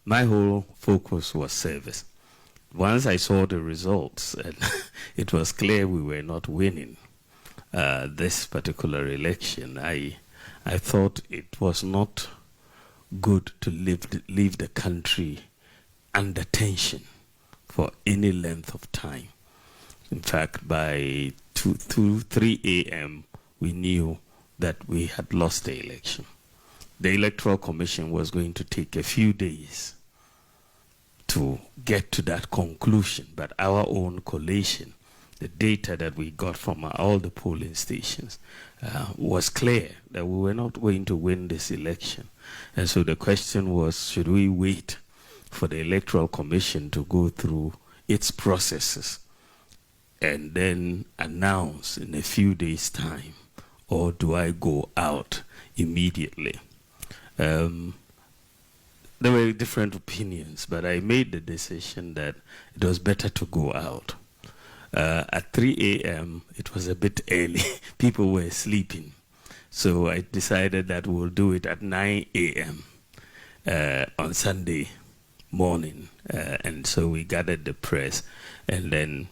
my whole focus was service. Once I saw the results, and it was clear we were not winning this particular election, I thought it was not good to leave the country under tension for any length of time. In fact, by 3 a.m., we knew that we had lost the election. The Electoral Commission was going to take a few days to get to that conclusion, but our own collation, the data that we got from all the polling stations, was clear that we were not going to win this election. And so the question was, should we wait for the Electoral Commission to go through its processes and then announce in a few days' time, or do I go out immediately? There were different opinions, but I made the decision that it was better to go out. At 3 a.m., it was a bit early. People were sleeping. So I decided that we'll do it at 9 a.m. On Sunday morning. And so we gathered the press, and then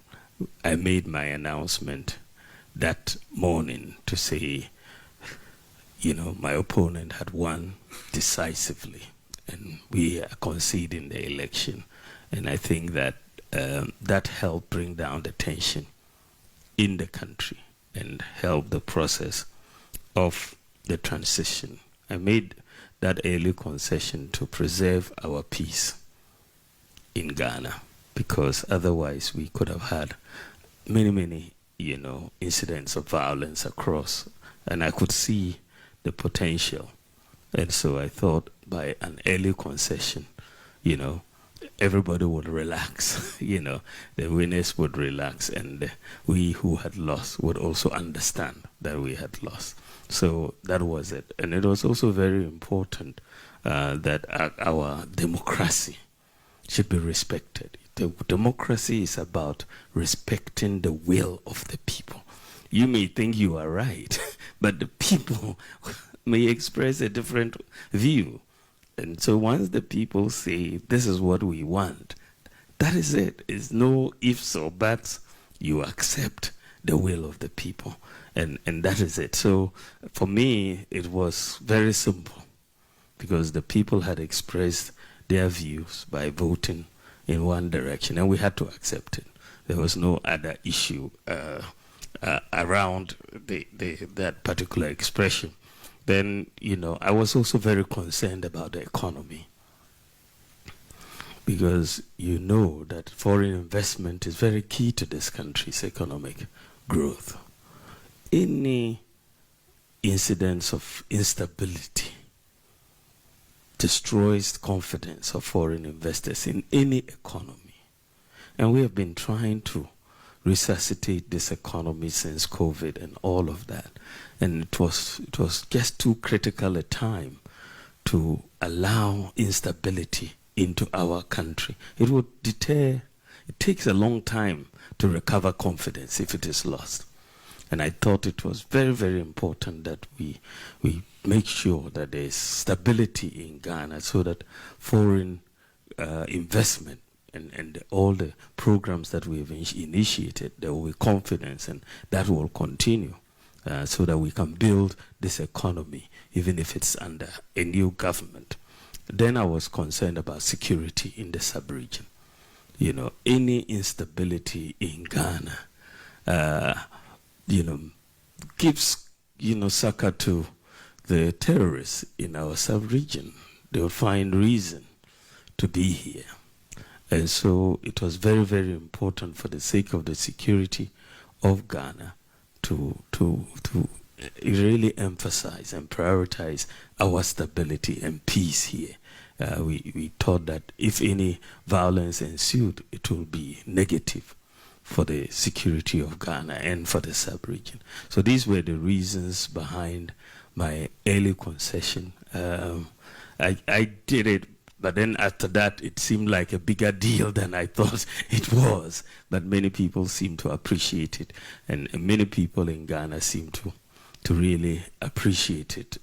I made my announcement that morning to say, you know, my opponent had won decisively, and we are conceding the election. And I think that that helped bring down the tension in the country and help the process of the transition. I made that early concession to preserve our peace in Ghana, because otherwise we could have had many, you know, incidents of violence across, and I could see the potential. And so I thought by an early concession, you know, everybody would relax, you know, the winners would relax, and we who had lost would also understand that we had lost. So that was it. And it was also very important that our democracy should be respected. The democracy is about respecting the will of the people. You may think you are right, but the people may express a different view. And so once the people say, this is what we want, that is it. It's no ifs or buts. You accept the will of the people. And that is it. So for me, it was very simple, because the people had expressed their views by voting in one direction, and we had to accept it. There was no other issue around that particular expression. Then, you know, I was also very concerned about the economy, because you know that foreign investment is very key to this country's economic growth. Any incidents of instability destroys confidence of foreign investors in any economy. And we have been trying to resuscitate this economy since COVID and all of that. And it was just too critical a time to allow instability into our country. It would deter. It takes a long time to recover confidence if it is lost. And I thought it was very, very important that we make sure that there is stability in Ghana, so that foreign investment and all the programs that we've initiated, there will be confidence, and that will continue, so that we can build this economy, even if it's under a new government. Then I was concerned about security in the sub-region. You know, any instability in Ghana, you know, gives, you know, succor to the terrorists in our sub-region. They will find reason to be here. And so it was very, very important, for the sake of the security of Ghana, to really emphasize and prioritize our stability and peace here. We thought that if any violence ensued, it will be negative for the security of Ghana and for the sub-region. So these were the reasons behind my early concession. I did it, but then after that, it seemed like a bigger deal than I thought it was. But many people seem to appreciate it, and many people in Ghana seem to really appreciate it.